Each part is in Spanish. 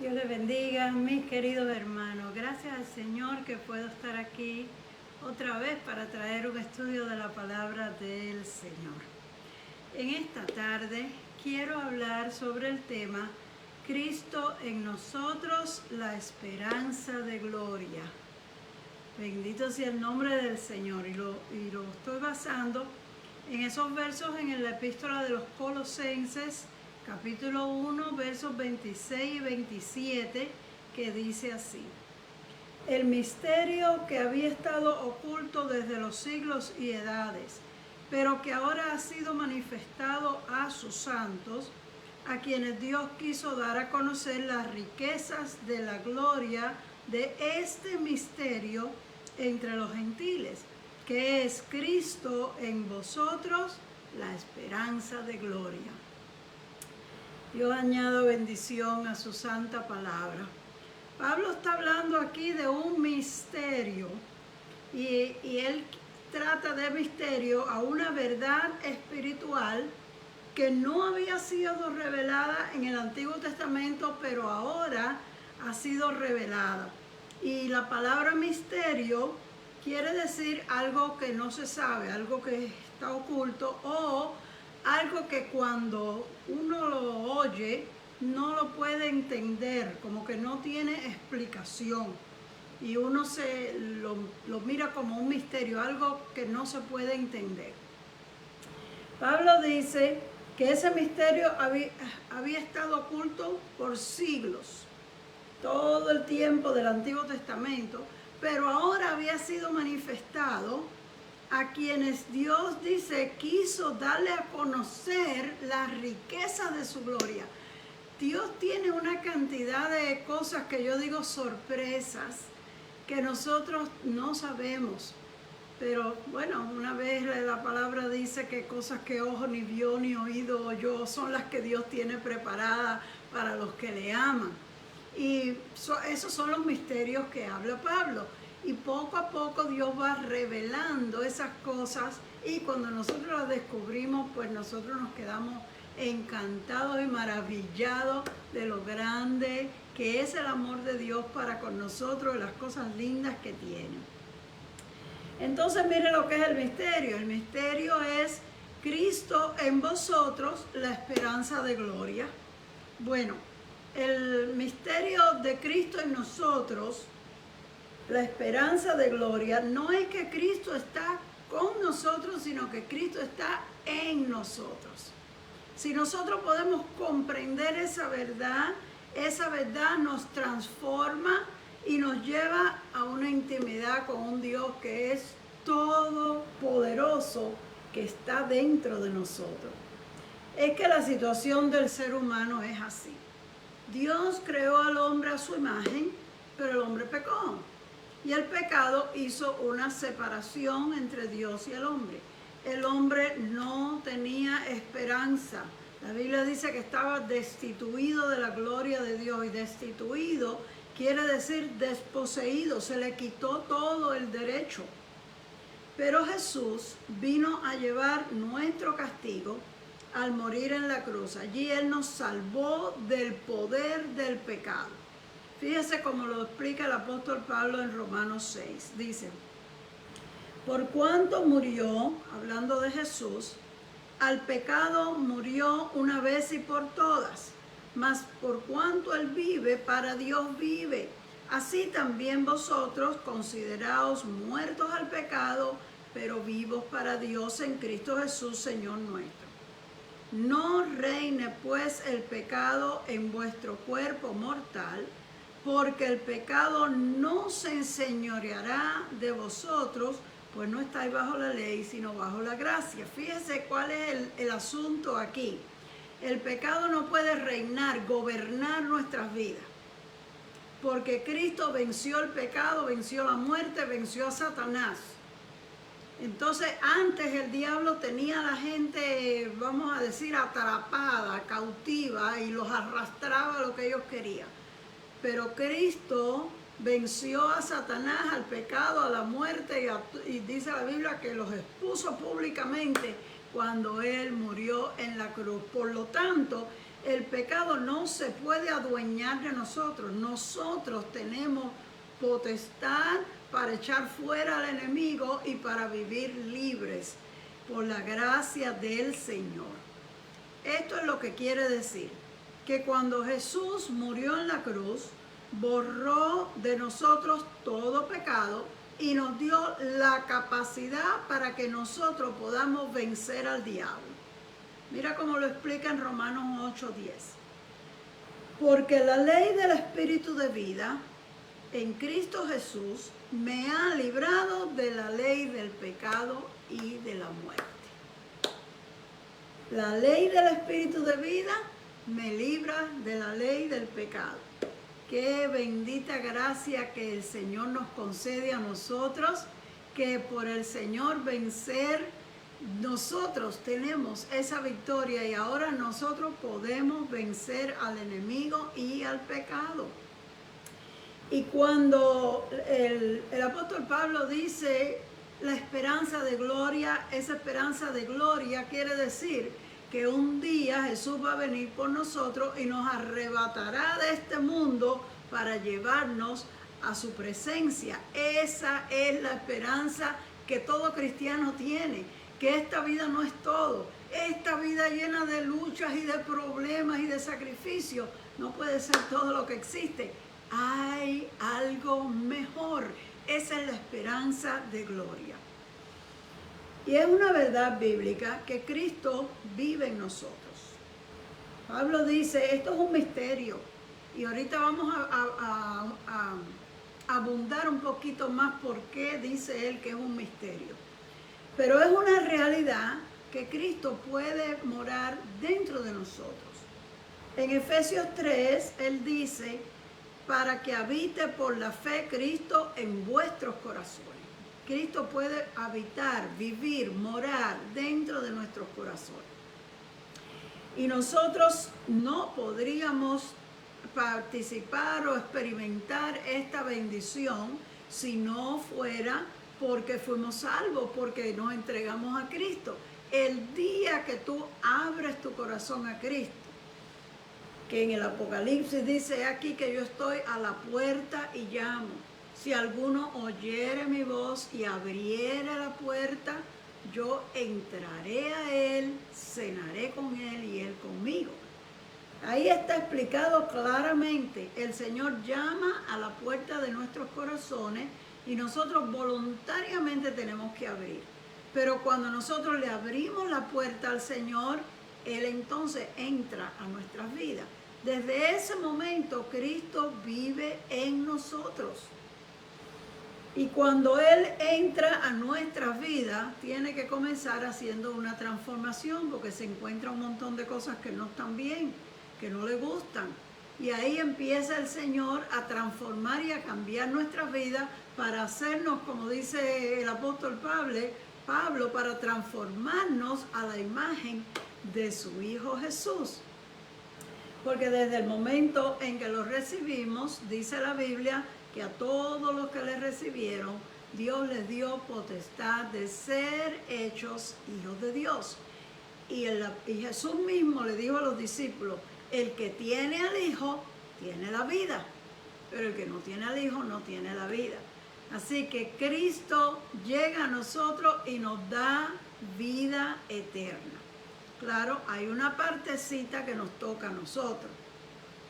Dios les bendiga, mis queridos hermanos. Gracias al Señor que puedo estar aquí otra vez para traer un estudio de la palabra del Señor. En esta tarde quiero hablar sobre el tema Cristo en nosotros, la esperanza de gloria. Bendito sea el nombre del Señor. Y lo estoy basando en esos versos en la epístola de los Colosenses, capítulo 1, versos 26 y 27, que dice así: el misterio que había estado oculto desde los siglos y edades, pero que ahora ha sido manifestado a sus santos, a quienes Dios quiso dar a conocer las riquezas de la gloria de este misterio entre los gentiles, que es Cristo en vosotros, la esperanza de gloria. Dios añada bendición a su santa palabra. Pablo está hablando aquí de un misterio y él trata de misterio a una verdad espiritual que no había sido revelada en el Antiguo Testamento, pero ahora ha sido revelada. Y la palabra misterio quiere decir algo que no se sabe, algo que está oculto o algo que cuando uno lo oye no lo puede entender, como que no tiene explicación. Y uno lo mira como un misterio, algo que no se puede entender. Pablo dice que ese misterio había estado oculto por siglos, todo el tiempo del Antiguo Testamento, pero ahora había sido manifestado a quienes Dios dice quiso darle a conocer la riqueza de su gloria. Dios tiene una cantidad de cosas que yo digo sorpresas, que nosotros no sabemos. Pero bueno, una vez la palabra dice que cosas que ojo ni vio ni oído oyó son las que Dios tiene preparadas para los que le aman. Y esos son los misterios que habla Pablo. Y poco a poco Dios va revelando esas cosas y cuando nosotros las descubrimos, pues nosotros nos quedamos encantados y maravillados de lo grande que es el amor de Dios para con nosotros y las cosas lindas que tiene. Entonces mire lo que es el misterio. El misterio es Cristo en vosotros, la esperanza de gloria. Bueno, el misterio de Cristo en nosotros, la esperanza de gloria, no es que Cristo está con nosotros, sino que Cristo está en nosotros. Si nosotros podemos comprender esa verdad nos transforma y nos lleva a una intimidad con un Dios que es todopoderoso, que está dentro de nosotros. Es que la situación del ser humano es así. Dios creó al hombre a su imagen, pero el hombre pecó. Y el pecado hizo una separación entre Dios y el hombre. El hombre no tenía esperanza. La Biblia dice que estaba destituido de la gloria de Dios. Y destituido quiere decir desposeído. Se le quitó todo el derecho. Pero Jesús vino a llevar nuestro castigo al morir en la cruz. Allí Él nos salvó del poder del pecado. Fíjese cómo lo explica el apóstol Pablo en Romanos 6. Dice: por cuanto murió, hablando de Jesús, al pecado murió una vez y por todas, mas por cuanto Él vive, para Dios vive. Así también vosotros consideraos muertos al pecado, pero vivos para Dios en Cristo Jesús, Señor nuestro. No reine pues el pecado en vuestro cuerpo mortal, porque el pecado no se enseñoreará de vosotros, pues no estáis bajo la ley, sino bajo la gracia. Fíjese cuál es el asunto aquí. El pecado no puede reinar, gobernar nuestras vidas, porque Cristo venció el pecado, venció la muerte, venció a Satanás. Entonces antes el diablo tenía a la gente, vamos a decir, atrapada, cautiva, y los arrastraba a lo que ellos querían. Pero Cristo venció a Satanás, al pecado, a la muerte, y dice la Biblia que los expuso públicamente cuando Él murió en la cruz. Por lo tanto, El pecado no se puede adueñar de nosotros. Nosotros tenemos potestad para echar fuera al enemigo y para vivir libres por la gracia del Señor. Esto es lo que quiere decir, que cuando Jesús murió en la cruz, borró de nosotros todo pecado y nos dio la capacidad para que nosotros podamos vencer al diablo. Mira cómo lo explica en Romanos 8:10. Porque la ley del Espíritu de vida en Cristo Jesús me ha librado de la ley del pecado y de la muerte. La ley del Espíritu de vida me libra de la ley del pecado. Qué bendita gracia que el Señor nos concede a nosotros, que por el Señor vencer, nosotros tenemos esa victoria y ahora nosotros podemos vencer al enemigo y al pecado. Y cuando el apóstol Pablo dice la esperanza de gloria, esa esperanza de gloria quiere decir que un día Jesús va a venir por nosotros y nos arrebatará de este mundo para llevarnos a su presencia. Esa es la esperanza que todo cristiano tiene, que esta vida no es todo. Esta vida llena de luchas y de problemas y de sacrificios no puede ser todo lo que existe. Hay algo mejor. Esa es la esperanza de gloria. Y es una verdad bíblica que Cristo vive en nosotros. Pablo dice, esto es un misterio. Y ahorita vamos a abundar un poquito más por qué dice él que es un misterio. Pero es una realidad que Cristo puede morar dentro de nosotros. En Efesios 3, él dice, para que habite por la fe Cristo en vuestros corazones. Cristo puede habitar, vivir, morar dentro de nuestros corazones. Y nosotros no podríamos participar o experimentar esta bendición si no fuera porque fuimos salvos, porque nos entregamos a Cristo. El día que tú abres tu corazón a Cristo, que en el Apocalipsis dice aquí que yo estoy a la puerta y llamo. Si alguno oyere mi voz y abriere la puerta, yo entraré a él, cenaré con él y él conmigo. Ahí está explicado claramente. El Señor llama a la puerta de nuestros corazones y nosotros voluntariamente tenemos que abrir. Pero cuando nosotros le abrimos la puerta al Señor, Él entonces entra a nuestras vidas. Desde ese momento Cristo vive en nosotros. Y cuando Él entra a nuestras vidas, tiene que comenzar haciendo una transformación porque se encuentra un montón de cosas que no están bien, que no le gustan. Y ahí empieza el Señor a transformar y a cambiar nuestras vidas para hacernos, como dice el apóstol Pablo, para transformarnos a la imagen de su Hijo Jesús. Porque desde el momento en que lo recibimos, dice la Biblia, que a todos los que le recibieron, Dios les dio potestad de ser hechos hijos de Dios. Y Jesús mismo le dijo a los discípulos, el que tiene al Hijo, tiene la vida. Pero el que no tiene al Hijo, no tiene la vida. Así que Cristo llega a nosotros y nos da vida eterna. Claro, hay una partecita que nos toca a nosotros.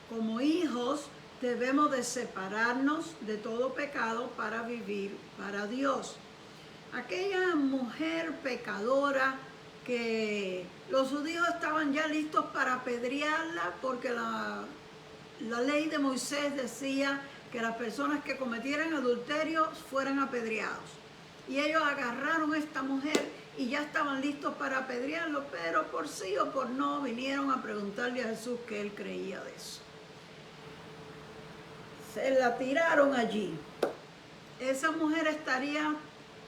Como hijos, debemos de separarnos de todo pecado para vivir para Dios. Aquella mujer pecadora que los judíos estaban ya listos para apedrearla porque la ley de Moisés decía que las personas que cometieran adulterio fueran apedreados. Y ellos agarraron a esta mujer y ya estaban listos para apedrearlo, pero por sí o por no vinieron a preguntarle a Jesús qué él creía de eso. Se la tiraron allí. Esa mujer estaría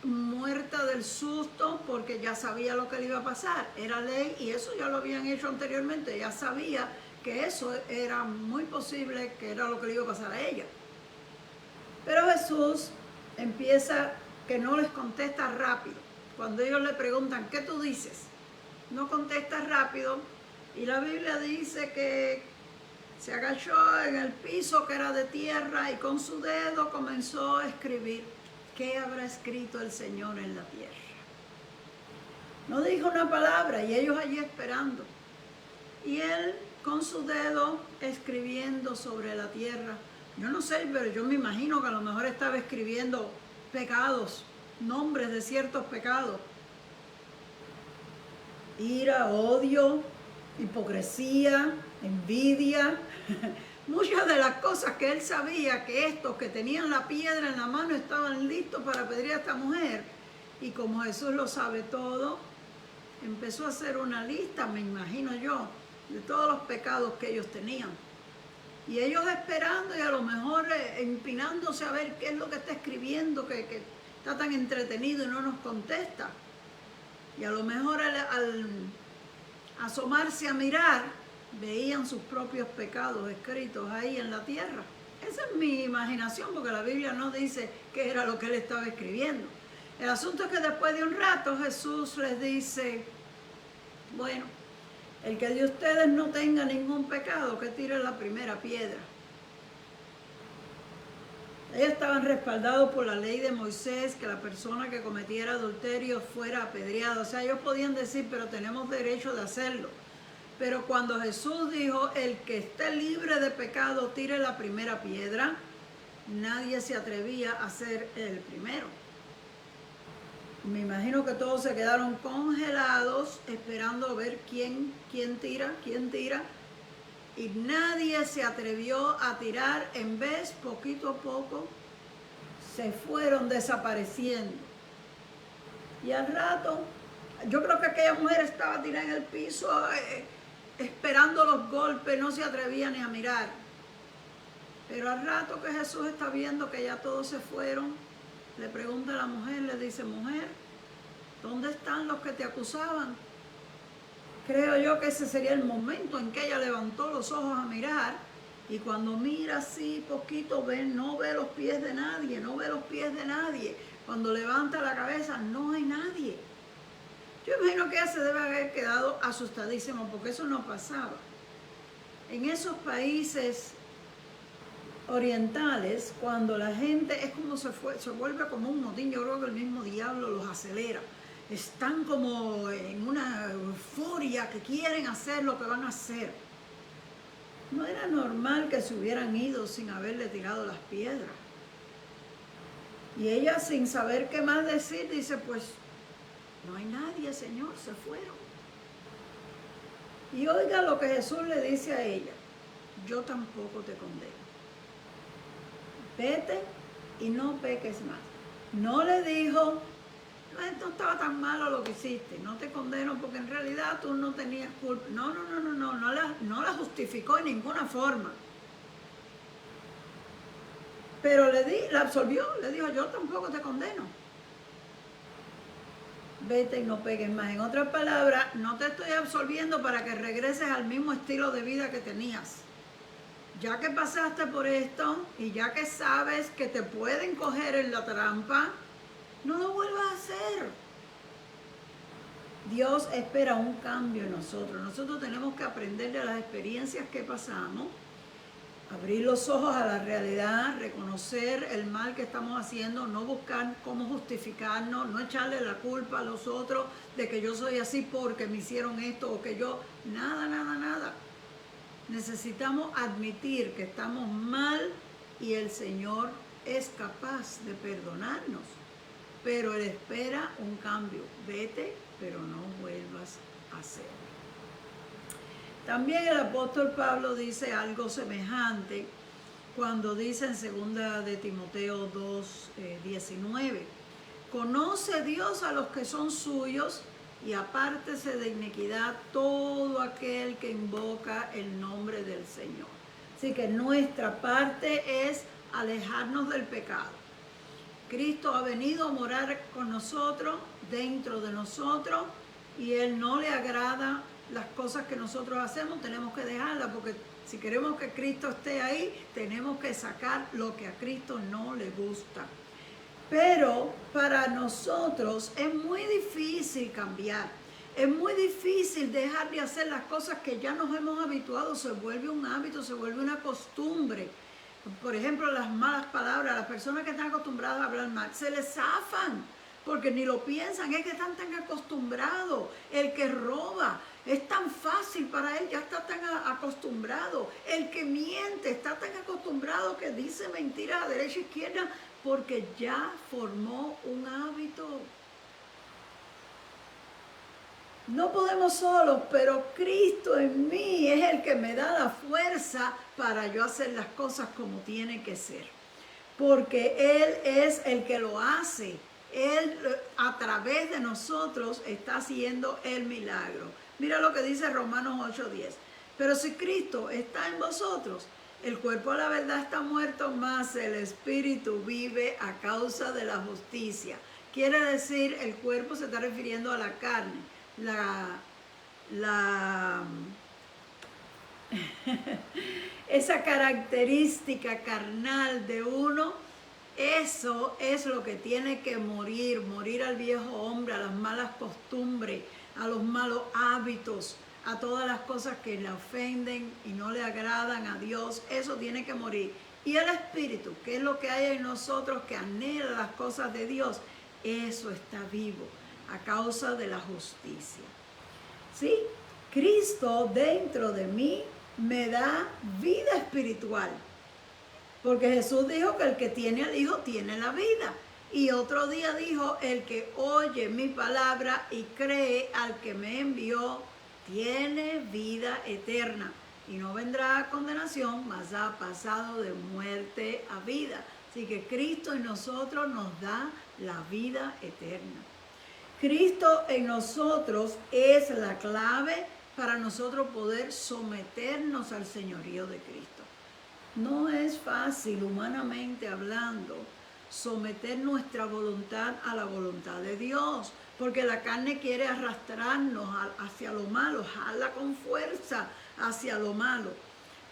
muerta del susto porque ya sabía lo que le iba a pasar. Era ley y eso ya lo habían hecho anteriormente. Ya sabía que eso era muy posible, que era lo que le iba a pasar a ella. Pero Jesús empieza que no les contesta rápido. Cuando ellos le preguntan, ¿qué tú dices? No contesta rápido Y la Biblia dice que se agachó en el piso que era de tierra y con su dedo comenzó a escribir. ¿Qué habrá escrito el Señor en la tierra? No dijo una palabra y ellos allí esperando. Y él con su dedo escribiendo sobre la tierra. Yo no sé, pero yo me imagino que a lo mejor estaba escribiendo pecados, nombres de ciertos pecados. Ira, odio, hipocresía, envidia. Muchas de las cosas que él sabía que estos que tenían la piedra en la mano estaban listos para pedir a esta mujer. Y como Jesús lo sabe todo, empezó a hacer una lista, me imagino yo, de todos los pecados que ellos tenían. Y ellos esperando y a lo mejor empinándose a ver qué es lo que está escribiendo, que está tan entretenido y no nos contesta. Y a lo mejor al asomarse a mirar, veían sus propios pecados escritos ahí en la tierra. Esa es mi imaginación, porque la Biblia no dice qué era lo que él estaba escribiendo. El asunto es que después de un rato Jesús les dice, bueno, el que de ustedes no tenga ningún pecado, que tire la primera piedra. Ellos estaban respaldados por la ley de Moisés, que la persona que cometiera adulterio fuera apedreada. O sea, ellos podían decir, pero tenemos derecho de hacerlo. Pero cuando Jesús dijo, el que esté libre de pecado, tire la primera piedra, nadie se atrevía a ser el primero. Me imagino que todos se quedaron congelados, esperando a ver quién tira. Y nadie se atrevió a tirar. En vez, poquito a poco, se fueron desapareciendo. Y al rato, yo creo que aquella mujer estaba tirada en el piso, esperando los golpes, no se atrevía ni a mirar. Pero al rato que Jesús está viendo que ya todos se fueron, le pregunta a la mujer, le dice, mujer, ¿dónde están los que te acusaban? Creo yo que ese sería el momento en que ella levantó los ojos a mirar, y cuando mira así poquito, no ve los pies de nadie, Cuando levanta la cabeza, no hay nadie. Yo imagino que ella se debe haber quedado asustadísima, porque eso no pasaba. En esos países orientales, cuando la gente es como se vuelve como un motín, yo creo que el mismo diablo los acelera. Están como en una euforia que quieren hacer lo que van a hacer. No era normal que se hubieran ido sin haberle tirado las piedras. Y ella, sin saber qué más decir, dice, pues no hay nadie, Señor, se fueron. Y oiga lo que Jesús le dice a ella, yo tampoco te condeno. Vete y no peques más. No le dijo, no estaba tan malo lo que hiciste, no te condeno porque en realidad tú no tenías culpa. No la justificó en ninguna forma. Pero la absolvió, le dijo, yo tampoco te condeno. Vete y no pegues más. En otras palabras, no te estoy absolviendo para que regreses al mismo estilo de vida que tenías. Ya que pasaste por esto y ya que sabes que te pueden coger en la trampa, no lo vuelvas a hacer. Dios espera un cambio en nosotros. Nosotros tenemos que aprender de las experiencias que pasamos, abrir los ojos a la realidad, reconocer el mal que estamos haciendo, no buscar cómo justificarnos, no echarle la culpa a los otros de que yo soy así porque me hicieron esto o que yo... Nada. Necesitamos admitir que estamos mal y el Señor es capaz de perdonarnos. Pero Él espera un cambio. Vete, pero no vuelvas a hacerlo. También el apóstol Pablo dice algo semejante cuando dice en 2 de Timoteo 2, 19, conoce Dios a los que son suyos y apártese de iniquidad todo aquel que invoca el nombre del Señor. Así que nuestra parte es alejarnos del pecado. Cristo ha venido a morar con nosotros, dentro de nosotros, y Él no le agrada las cosas que nosotros hacemos, tenemos que dejarlas, porque si queremos que Cristo esté ahí, tenemos que sacar lo que a Cristo no le gusta. Pero para nosotros es muy difícil cambiar. Es muy difícil dejar de hacer las cosas que ya nos hemos habituado, se vuelve un hábito, se vuelve una costumbre. Por ejemplo, las malas palabras, las personas que están acostumbradas a hablar mal, se les zafan, porque ni lo piensan, es que están tan acostumbrados. El que roba, es tan fácil para él, ya está tan acostumbrado. El que miente, está tan acostumbrado que dice mentiras a derecha e izquierda, porque ya formó un hábito. No podemos solos, pero Cristo en mí es el que me da la fuerza para yo hacer las cosas como tiene que ser. Porque Él es el que lo hace. Él a través de nosotros está haciendo el milagro. Mira lo que dice Romanos 8:10. Pero si Cristo está en vosotros, el cuerpo a la verdad está muerto, mas el espíritu vive a causa de la justicia. Quiere decir, el cuerpo se está refiriendo a la carne. Esa característica carnal de uno, eso es lo que tiene que morir al viejo hombre, a las malas costumbres, a los malos hábitos, a todas las cosas que le ofenden y no le agradan a Dios. Eso tiene que morir. Y el espíritu, que es lo que hay en nosotros, que anhela las cosas de Dios, eso está vivo a causa de la justicia. ¿Sí? Cristo dentro de mí me da vida espiritual. Porque Jesús dijo que el que tiene al Hijo tiene la vida. Y otro día dijo, el que oye mi palabra y cree al que me envió, tiene vida eterna. Y no vendrá a condenación, mas ha pasado de muerte a vida. Así que Cristo en nosotros nos da la vida eterna. Cristo en nosotros es la clave para nosotros poder someternos al señorío de Cristo. No es fácil, humanamente hablando, someter nuestra voluntad a la voluntad de Dios, porque la carne quiere arrastrarnos hacia lo malo, jala con fuerza hacia lo malo.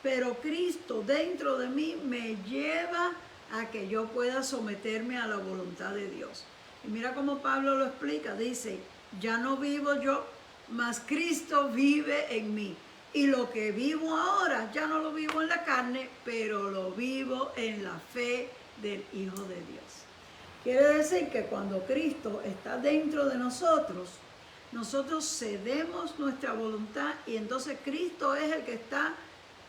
Pero Cristo dentro de mí me lleva a que yo pueda someterme a la voluntad de Dios. Y mira cómo Pablo lo explica, dice, ya no vivo yo, mas Cristo vive en mí. Y lo que vivo ahora, ya no lo vivo en la carne, pero lo vivo en la fe del Hijo de Dios. Quiere decir que cuando Cristo está dentro de nosotros, nosotros cedemos nuestra voluntad y entonces Cristo es el que está,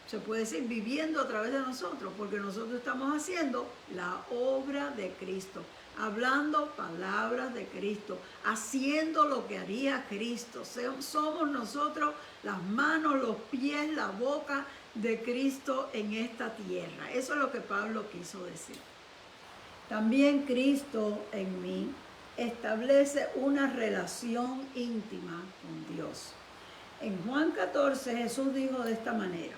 se puede decir, viviendo a través de nosotros, porque nosotros estamos haciendo la obra de Cristo, hablando palabras de Cristo, haciendo lo que haría Cristo. Somos nosotros las manos, los pies, la boca de Cristo en esta tierra. Eso es lo que Pablo quiso decir. También Cristo en mí establece una relación íntima con Dios. En Juan 14 Jesús dijo de esta manera,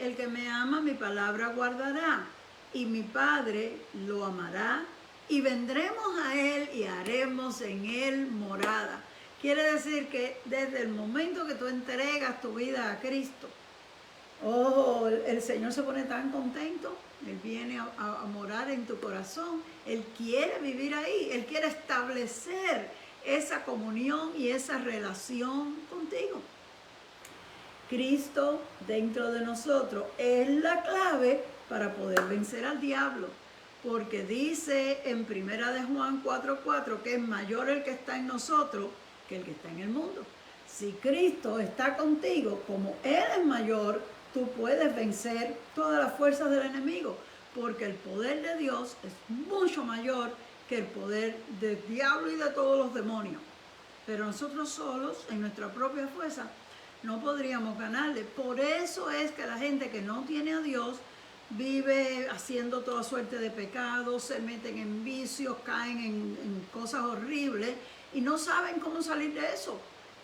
el que me ama mi palabra guardará, y mi Padre lo amará, y vendremos a Él y haremos en Él morada. Quiere decir que desde el momento que tú entregas tu vida a Cristo, el Señor se pone tan contento, Él viene a morar en tu corazón, Él quiere vivir ahí, Él quiere establecer esa comunión y esa relación contigo. Cristo dentro de nosotros es la clave para poder vencer al diablo. Porque dice en 1 de Juan 4:4 que es mayor el que está en nosotros que el que está en el mundo. Si Cristo está contigo, como Él es mayor, tú puedes vencer todas las fuerzas del enemigo, porque el poder de Dios es mucho mayor que el poder del diablo y de todos los demonios. Pero nosotros solos, en nuestra propia fuerza, no podríamos ganarle. Por eso es que la gente que no tiene a Dios vive haciendo toda suerte de pecados, se meten en vicios, caen en cosas horribles y no saben cómo salir de eso.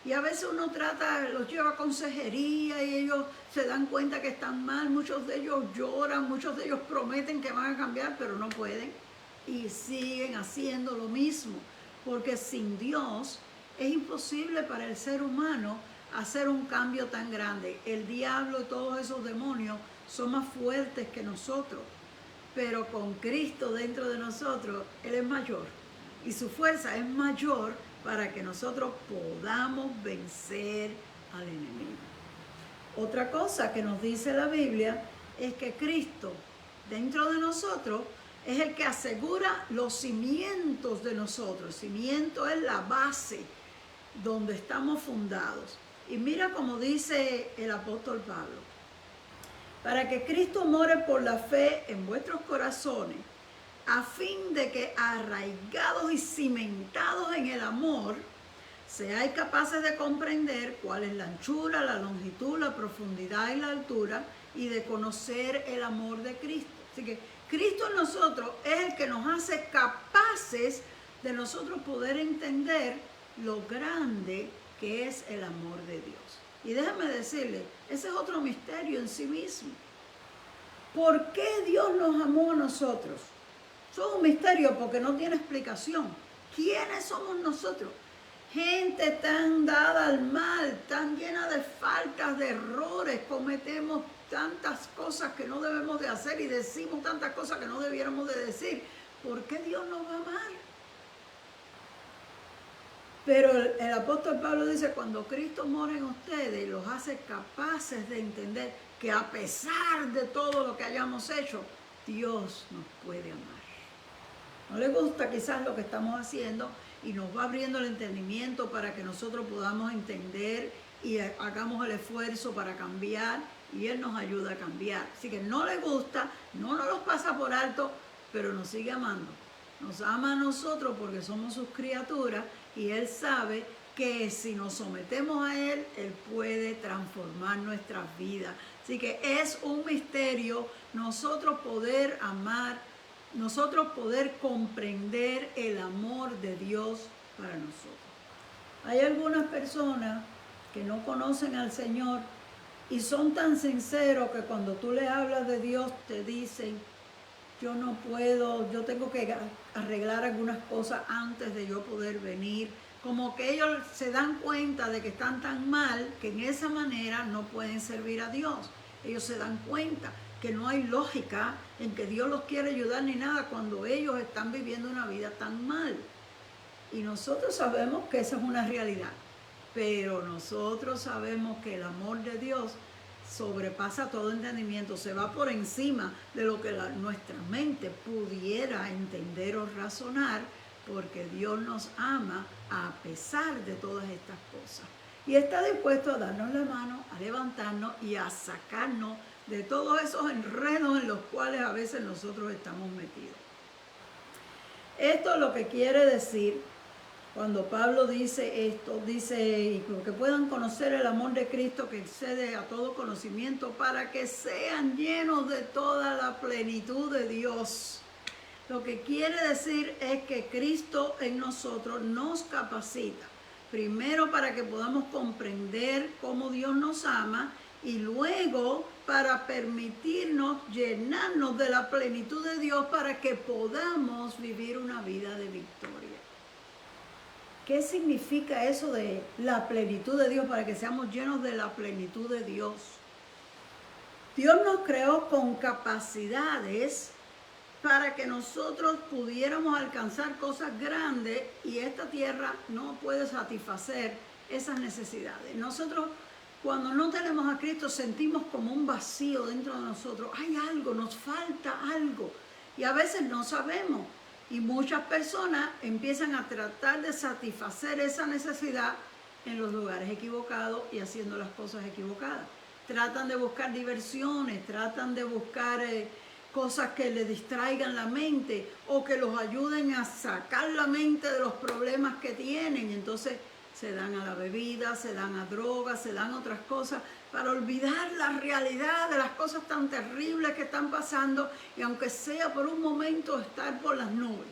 Y a veces uno los lleva a consejería y ellos se dan cuenta que están mal, muchos de ellos lloran, muchos de ellos prometen que van a cambiar, pero no pueden. Y siguen haciendo lo mismo, porque sin Dios es imposible para el ser humano hacer un cambio tan grande. El diablo y todos esos demonios son más fuertes que nosotros, pero con Cristo dentro de nosotros, Él es mayor y su fuerza es mayor para que nosotros podamos vencer al enemigo. Otra cosa que nos dice la Biblia es que Cristo dentro de nosotros es el que asegura los cimientos de nosotros. El cimiento es la base donde estamos fundados. Y mira como dice el apóstol Pablo: para que Cristo more por la fe en vuestros corazones, a fin de que arraigados y cimentados en el amor, seáis capaces de comprender cuál es la anchura, la longitud, la profundidad y la altura, y de conocer el amor de Cristo. Así que Cristo en nosotros es el que nos hace capaces de nosotros poder entender lo grande que es el amor de Dios. Y déjame decirle, ese es otro misterio en sí mismo. ¿Por qué Dios nos amó a nosotros? Eso es un misterio porque no tiene explicación. ¿Quiénes somos nosotros? Gente tan dada al mal, tan llena de faltas, de errores, cometemos tantas cosas que no debemos de hacer y decimos tantas cosas que no debiéramos de decir. ¿Por qué Dios nos va a amar? Pero el apóstol Pablo dice, cuando Cristo mora en ustedes, los hace capaces de entender que a pesar de todo lo que hayamos hecho, Dios nos puede amar. No le gusta quizás lo que estamos haciendo y nos va abriendo el entendimiento para que nosotros podamos entender y hagamos el esfuerzo para cambiar, y Él nos ayuda a cambiar. Así que no le gusta, no nos los pasa por alto, pero nos sigue amando. Nos ama a nosotros porque somos sus criaturas, y Él sabe que si nos sometemos a Él, Él puede transformar nuestras vidas. Así que es un misterio nosotros poder amar, nosotros poder comprender el amor de Dios para nosotros. Hay algunas personas que no conocen al Señor y son tan sinceros que cuando tú les hablas de Dios te dicen: yo no puedo, yo tengo que arreglar algunas cosas antes de yo poder venir. Como que ellos se dan cuenta de que están tan mal que en esa manera no pueden servir a Dios. Ellos se dan cuenta que no hay lógica en que Dios los quiere ayudar ni nada cuando ellos están viviendo una vida tan mal. Y nosotros sabemos que esa es una realidad, pero nosotros sabemos que el amor de Dios sobrepasa todo entendimiento, se va por encima de lo que nuestra mente pudiera entender o razonar, porque Dios nos ama a pesar de todas estas cosas. Y está dispuesto a darnos la mano, a levantarnos y a sacarnos de todos esos enredos en los cuales a veces nosotros estamos metidos. Esto es lo que quiere decir cuando Pablo dice esto, dice: y que puedan conocer el amor de Cristo que excede a todo conocimiento, para que sean llenos de toda la plenitud de Dios. Lo que quiere decir es que Cristo en nosotros nos capacita, primero para que podamos comprender cómo Dios nos ama, y luego para permitirnos llenarnos de la plenitud de Dios para que podamos vivir una vida de victoria. ¿Qué significa eso de la plenitud de Dios? Para que seamos llenos de la plenitud de Dios. Dios nos creó con capacidades para que nosotros pudiéramos alcanzar cosas grandes, y esta tierra no puede satisfacer esas necesidades. Nosotros, cuando no tenemos a Cristo, sentimos como un vacío dentro de nosotros. Hay algo, nos falta algo, y a veces no sabemos. Y muchas personas empiezan a tratar de satisfacer esa necesidad en los lugares equivocados y haciendo las cosas equivocadas. Tratan de buscar diversiones, tratan de buscar cosas que les distraigan la mente o que los ayuden a sacar la mente de los problemas que tienen. Y entonces se dan a la bebida, se dan a drogas, se dan a otras cosas para olvidar la realidad de las cosas tan terribles que están pasando, y aunque sea por un momento estar por las nubes.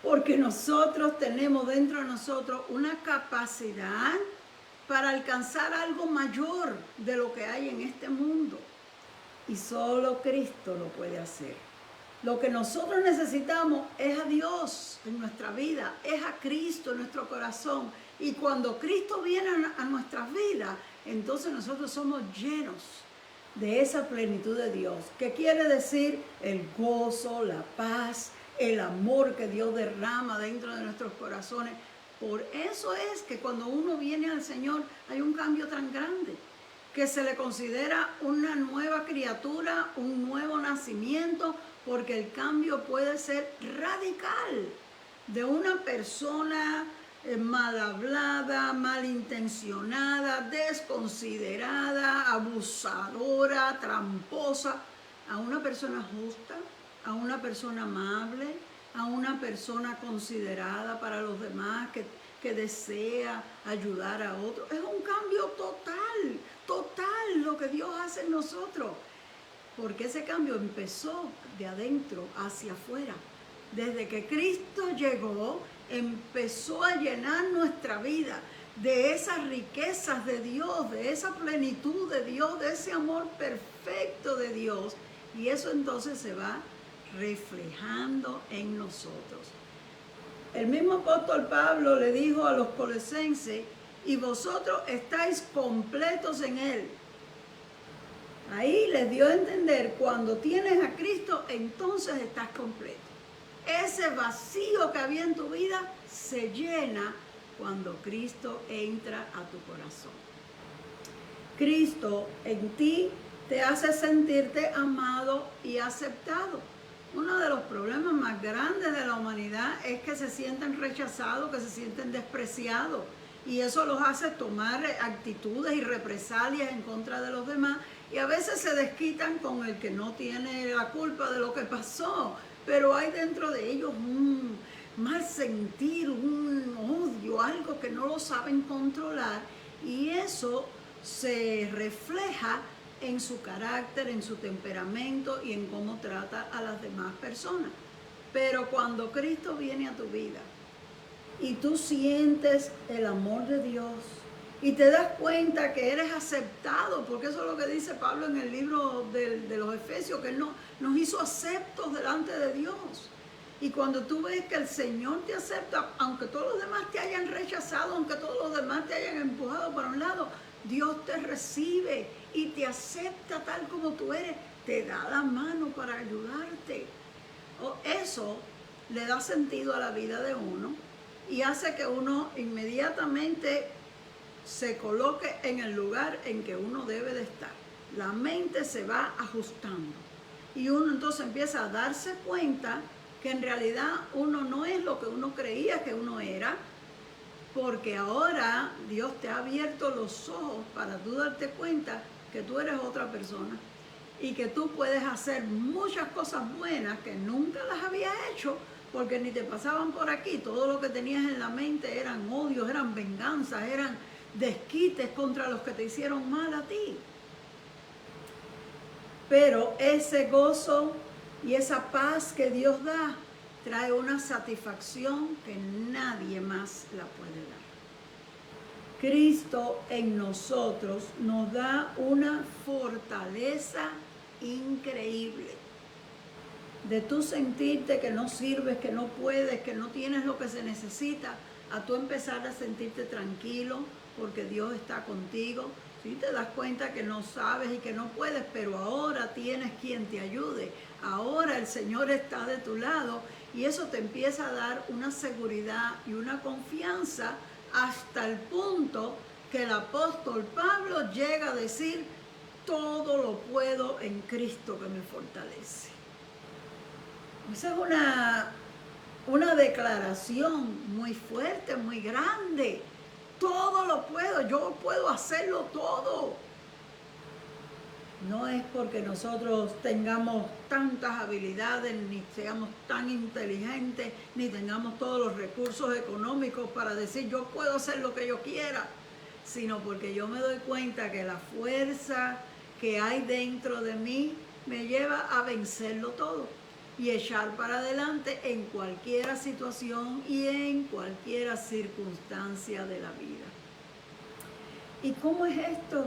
Porque nosotros tenemos dentro de nosotros una capacidad para alcanzar algo mayor de lo que hay en este mundo. Y solo Cristo lo puede hacer. Lo que nosotros necesitamos es a Dios en nuestra vida, es a Cristo en nuestro corazón. Y cuando Cristo viene a nuestras vidas, entonces nosotros somos llenos de esa plenitud de Dios. ¿Qué quiere decir? El gozo, la paz, el amor que Dios derrama dentro de nuestros corazones. Por eso es que cuando uno viene al Señor hay un cambio tan grande, que se le considera una nueva criatura, un nuevo nacimiento, porque el cambio puede ser radical de una persona mal hablada, malintencionada, desconsiderada, abusadora, tramposa, a una persona justa, a una persona amable, a una persona considerada para los demás, que desea ayudar a otros. Es un cambio total, total lo que Dios hace en nosotros. Porque ese cambio empezó de adentro hacia afuera. Desde que Cristo llegó, empezó a llenar nuestra vida de esas riquezas de Dios, de esa plenitud de Dios, de ese amor perfecto de Dios. Y eso entonces se va reflejando en nosotros. El mismo apóstol Pablo le dijo a los colosenses, y vosotros estáis completos en Él. Ahí les dio a entender, cuando tienes a Cristo, entonces estás completo. Ese vacío que había en tu vida se llena cuando Cristo entra a tu corazón. Cristo en ti te hace sentirte amado y aceptado. Uno de los problemas más grandes de la humanidad es que se sienten rechazados, que se sienten despreciados. Y eso los hace tomar actitudes y represalias en contra de los demás. Y a veces se desquitan con el que no tiene la culpa de lo que pasó. Pero hay dentro de ellos un mal sentir, un odio, algo que no lo saben controlar. Y eso se refleja en su carácter, en su temperamento y en cómo trata a las demás personas. Pero cuando Cristo viene a tu vida y tú sientes el amor de Dios y te das cuenta que eres aceptado, porque eso es lo que dice Pablo en el libro de los Efesios, que Él nos hizo aceptos delante de Dios. Y cuando tú ves que el Señor te acepta, aunque todos los demás te hayan rechazado, aunque todos los demás te hayan empujado para un lado, Dios te recibe y te acepta tal como tú eres, te da la mano para ayudarte. Eso le da sentido a la vida de uno y hace que uno inmediatamente se coloque en el lugar en que uno debe de estar. La mente se va ajustando y uno entonces empieza a darse cuenta que en realidad uno no es lo que uno creía que uno era, porque ahora Dios te ha abierto los ojos para tú darte cuenta que tú eres otra persona y que tú puedes hacer muchas cosas buenas que nunca las habías hecho porque ni te pasaban por aquí. Todo lo que tenías en la mente eran odios, eran venganzas, eran desquites contra los que te hicieron mal a ti. Pero ese gozo y esa paz que Dios da trae una satisfacción que nadie más la puede dar. Cristo en nosotros nos da una fortaleza increíble de tú sentirte que no sirves, que no puedes, que no tienes lo que se necesita, a tú empezar a sentirte tranquilo porque Dios está contigo. Sí, te das cuenta que no sabes y que no puedes, pero ahora tienes quien te ayude. Ahora el Señor está de tu lado y eso te empieza a dar una seguridad y una confianza hasta el punto que el apóstol Pablo llega a decir: todo lo puedo en Cristo que me fortalece. Esa es una declaración muy fuerte, muy grande. Todo lo puedo, yo puedo hacerlo todo. No es porque nosotros tengamos tantas habilidades, ni seamos tan inteligentes, ni tengamos todos los recursos económicos para decir yo puedo hacer lo que yo quiera, sino porque yo me doy cuenta que la fuerza que hay dentro de mí me lleva a vencerlo todo y echar para adelante en cualquier situación y en cualquier circunstancia de la vida. ¿Y cómo es esto?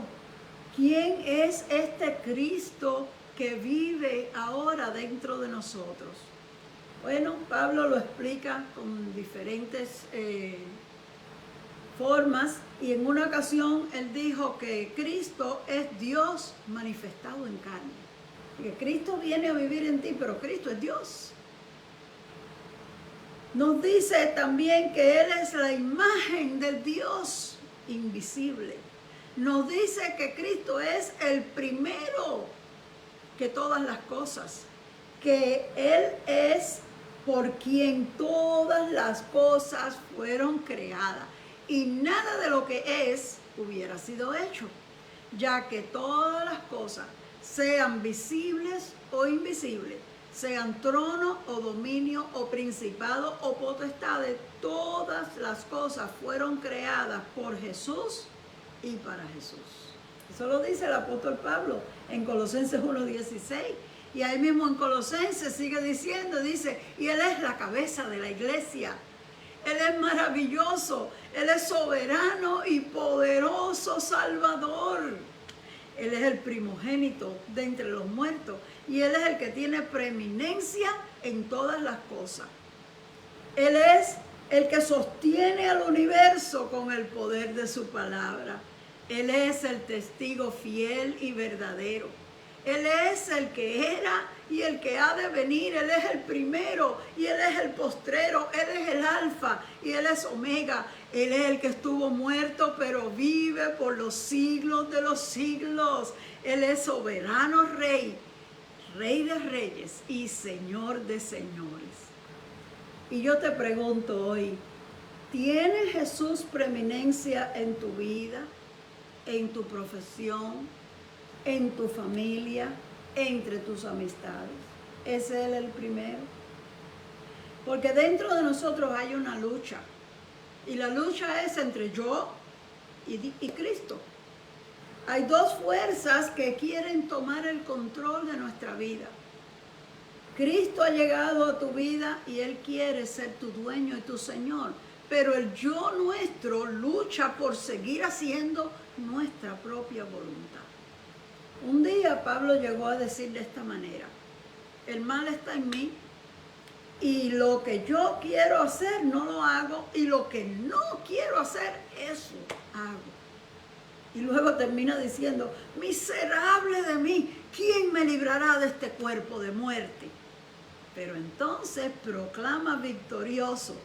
¿Quién es este Cristo que vive ahora dentro de nosotros? Bueno, Pablo lo explica con diferentes formas y en una ocasión él dijo que Cristo es Dios manifestado en carne. Que Cristo viene a vivir en ti, pero Cristo es Dios. Nos dice también que Él es la imagen del Dios invisible. Nos dice que Cristo es el primero que todas las cosas, que Él es por quien todas las cosas fueron creadas y nada de lo que es hubiera sido hecho, ya que todas las cosas, sean visibles o invisibles, sean tronos o dominio o principados o potestades, todas las cosas fueron creadas por Jesús y para Jesús. Eso lo dice el apóstol Pablo en Colosenses 1:16. Y ahí mismo en Colosenses sigue diciendo, dice, y Él es la cabeza de la iglesia. Él es maravilloso, Él es soberano y poderoso Salvador. Él es el primogénito de entre los muertos y Él es el que tiene preeminencia en todas las cosas. Él es el que sostiene al universo con el poder de su palabra. Él es el testigo fiel y verdadero. Él es el que era y el que ha de venir. Él es el primero y Él es el postrero. Él es el alfa y Él es omega. Él es el que estuvo muerto pero vive por los siglos de los siglos. Él es soberano rey, rey de reyes y señor de señores. Y yo te pregunto hoy, ¿tiene Jesús preeminencia en tu vida, en tu profesión, en tu familia, entre tus amistades? ¿Es Él el primero? Porque dentro de nosotros hay una lucha. Y la lucha es entre yo y Cristo. Hay dos fuerzas que quieren tomar el control de nuestra vida. Cristo ha llegado a tu vida y Él quiere ser tu dueño y tu Señor. Pero el yo nuestro lucha por seguir haciendo nuestra propia voluntad. Un día Pablo llegó a decir de esta manera, el mal está en mí y lo que yo quiero hacer no lo hago y lo que no quiero hacer, eso hago. Y luego termina diciendo, miserable de mí, ¿quién me librará de este cuerpo de muerte? Pero entonces proclama victorioso,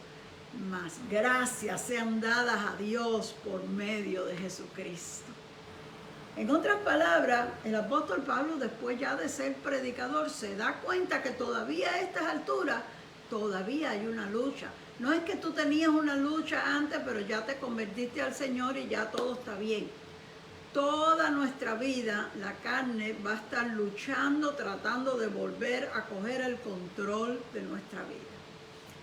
mas gracias sean dadas a Dios por medio de Jesucristo. En otras palabras, el apóstol Pablo, después ya de ser predicador, se da cuenta que todavía a estas alturas, todavía hay una lucha. No es que tú tenías una lucha antes, pero ya te convertiste al Señor y ya todo está bien. Toda nuestra vida, la carne va a estar luchando, tratando de volver a coger el control de nuestra vida.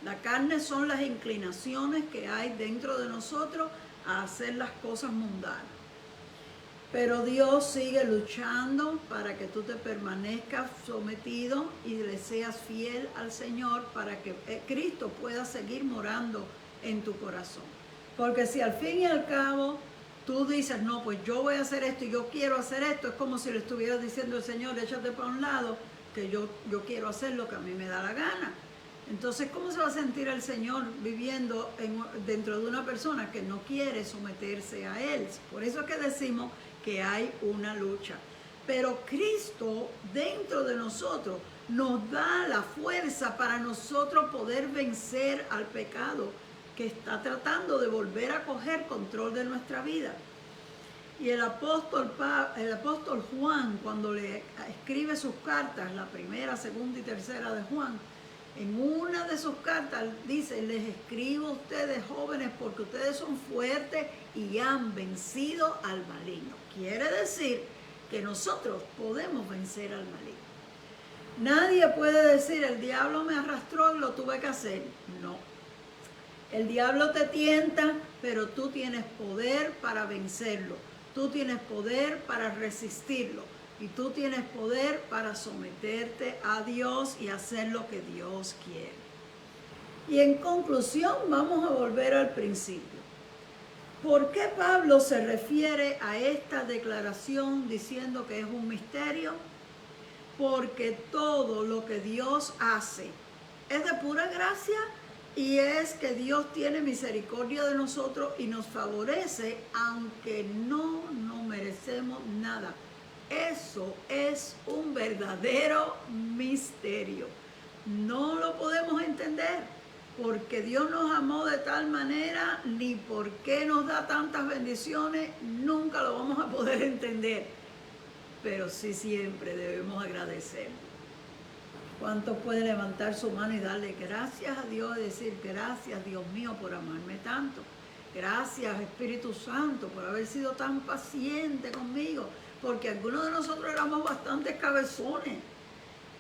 La carne son las inclinaciones que hay dentro de nosotros a hacer las cosas mundanas. Pero Dios sigue luchando para que tú te permanezcas sometido y le seas fiel al Señor para que Cristo pueda seguir morando en tu corazón. Porque si al fin y al cabo tú dices, no, pues yo voy a hacer esto y yo quiero hacer esto, es como si le estuvieras diciendo al Señor, échate para un lado, que yo quiero hacer lo que a mí me da la gana. Entonces, ¿cómo se va a sentir el Señor viviendo dentro de una persona que no quiere someterse a Él? Por eso es que decimos que hay una lucha. Pero Cristo dentro de nosotros nos da la fuerza para nosotros poder vencer al pecado que está tratando de volver a coger control de nuestra vida. Y el apóstol Juan, cuando le escribe sus cartas, la primera, segunda y tercera de Juan, en una de sus cartas dice, les escribo a ustedes jóvenes porque ustedes son fuertes y han vencido al maligno. Quiere decir que nosotros podemos vencer al maligno. Nadie puede decir, el diablo me arrastró y lo tuve que hacer. No. El diablo te tienta, pero tú tienes poder para vencerlo. Tú tienes poder para resistirlo. Y tú tienes poder para someterte a Dios y hacer lo que Dios quiere. Y en conclusión, vamos a volver al principio. ¿Por qué Pablo se refiere a esta declaración diciendo que es un misterio? Porque todo lo que Dios hace es de pura gracia y es que Dios tiene misericordia de nosotros y nos favorece aunque no merecemos nada. Eso es un verdadero misterio. No lo podemos entender. porque Dios nos amó de tal manera, ni por qué nos da tantas bendiciones, nunca lo vamos a poder entender. Pero sí siempre debemos agradecer. ¿Cuántos pueden levantar su mano y darle gracias a Dios y decir gracias, Dios mío, por amarme tanto? Gracias, Espíritu Santo, por haber sido tan paciente conmigo, porque algunos de nosotros éramos bastante cabezones.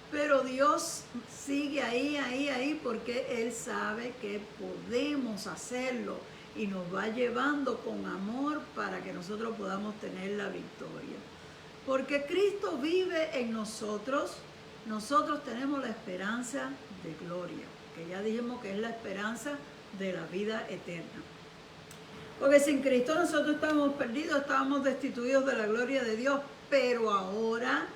Pero Dios sigue ahí, porque Él sabe que podemos hacerlo y nos va llevando con amor para que nosotros podamos tener la victoria. Porque Cristo vive en nosotros, nosotros tenemos la esperanza de gloria, que ya dijimos que es la esperanza de la vida eterna. Porque sin Cristo nosotros estábamos perdidos, estábamos destituidos de la gloria de Dios, pero ahora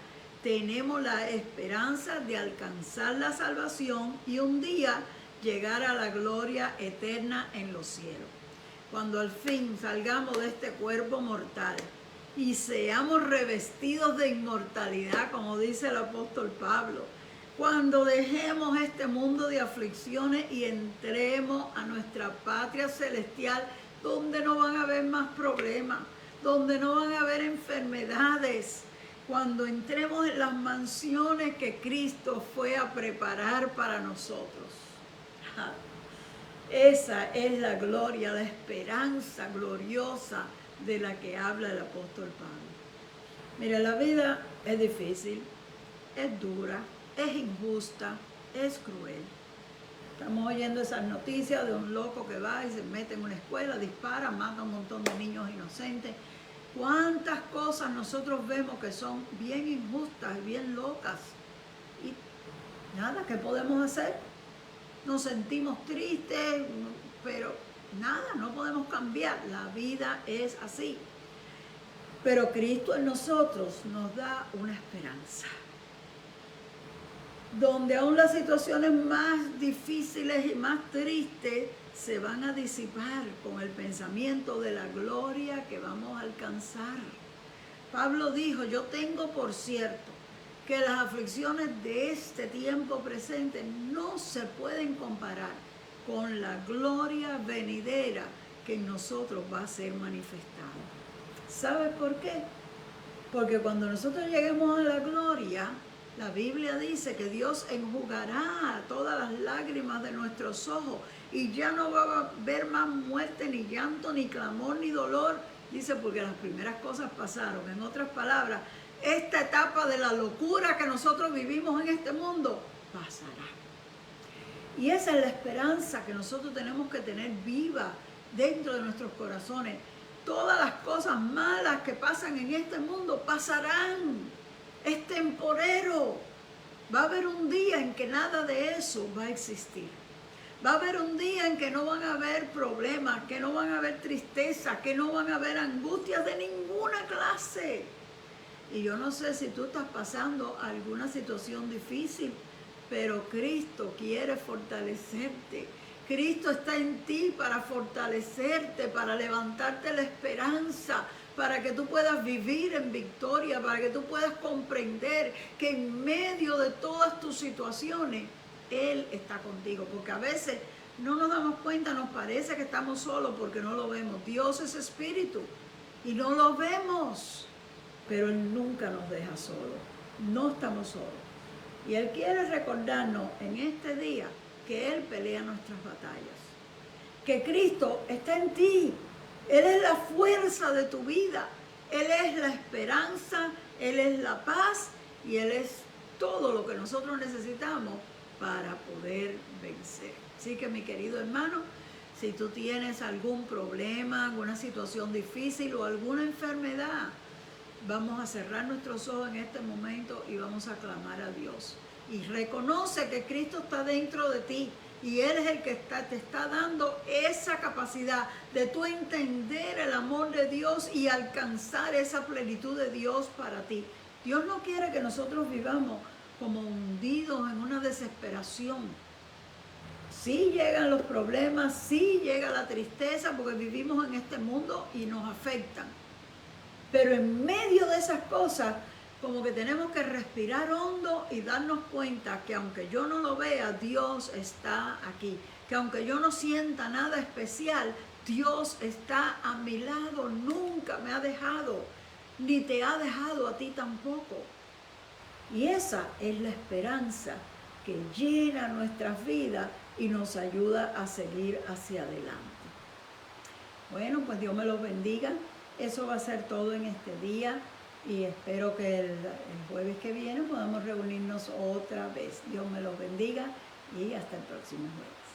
tenemos la esperanza de alcanzar la salvación y un día llegar a la gloria eterna en los cielos. Cuando al fin salgamos de este cuerpo mortal y seamos revestidos de inmortalidad, como dice el apóstol Pablo, cuando dejemos este mundo de aflicciones y entremos a nuestra patria celestial, donde no van a haber más problemas, donde no van a haber enfermedades, cuando entremos en las mansiones que Cristo fue a preparar para nosotros. Esa es la gloria, la esperanza gloriosa de la que habla el apóstol Pablo. Mira, la vida es difícil, es dura, es injusta, es cruel. Estamos oyendo esas noticias de un loco que va y se mete en una escuela, dispara, mata a un montón de niños inocentes. ¿Cuántas cosas nosotros vemos que son bien injustas, bien locas? Y nada, ¿qué podemos hacer? Nos sentimos tristes, pero nada, no podemos cambiar. La vida es así. Pero Cristo en nosotros nos da una esperanza, donde aún las situaciones más difíciles y más tristes se van a disipar con el pensamiento de la gloria que vamos a alcanzar. Pablo dijo, yo tengo por cierto que las aflicciones de este tiempo presente no se pueden comparar con la gloria venidera que en nosotros va a ser manifestada. ¿Sabes por qué? Porque cuando nosotros lleguemos a la gloria, la Biblia dice que Dios enjugará todas las lágrimas de nuestros ojos y ya no va a haber más muerte, ni llanto, ni clamor, ni dolor. Dice, porque las primeras cosas pasaron. En otras palabras, esta etapa de la locura que nosotros vivimos en este mundo pasará. Y esa es la esperanza que nosotros tenemos que tener viva dentro de nuestros corazones. Todas las cosas malas que pasan en este mundo pasarán. Es temporero. Va a haber un día en que nada de eso va a existir. Va a haber un día en que no van a haber problemas, que no van a haber tristeza, que no van a haber angustias de ninguna clase. Y yo no sé si tú estás pasando alguna situación difícil, pero Cristo quiere fortalecerte. Cristo está en ti para fortalecerte, para levantarte la esperanza, para que tú puedas vivir en victoria, para que tú puedas comprender que en medio de todas tus situaciones, Él está contigo. Porque a veces no nos damos cuenta, nos parece que estamos solos porque no lo vemos. Dios es espíritu y no lo vemos, pero Él nunca nos deja solos. No estamos solos. Y Él quiere recordarnos en este día que Él pelea nuestras batallas, que Cristo está en ti. Él es la fuerza de tu vida, Él es la esperanza, Él es la paz y Él es todo lo que nosotros necesitamos para poder vencer. Así que mi querido hermano, si tú tienes algún problema, alguna situación difícil o alguna enfermedad, vamos a cerrar nuestros ojos en este momento y vamos a clamar a Dios. Y reconoce que Cristo está dentro de ti y Él es el que te está dando esa capacidad de tú entender el amor de Dios y alcanzar esa plenitud de Dios para ti. Dios no quiere que nosotros vivamos como hundidos en una desesperación. Sí llegan los problemas, sí llega la tristeza porque vivimos en este mundo y nos afectan. Pero en medio de esas cosas, como que tenemos que respirar hondo y darnos cuenta que aunque yo no lo vea, Dios está aquí. Que aunque yo no sienta nada especial, Dios está a mi lado, nunca me ha dejado, ni te ha dejado a ti tampoco. Y esa es la esperanza que llena nuestras vidas y nos ayuda a seguir hacia adelante. Bueno, pues Dios me los bendiga. Eso va a ser todo en este día y espero que el jueves que viene podamos reunirnos otra vez. Dios me los bendiga y hasta el próximo jueves.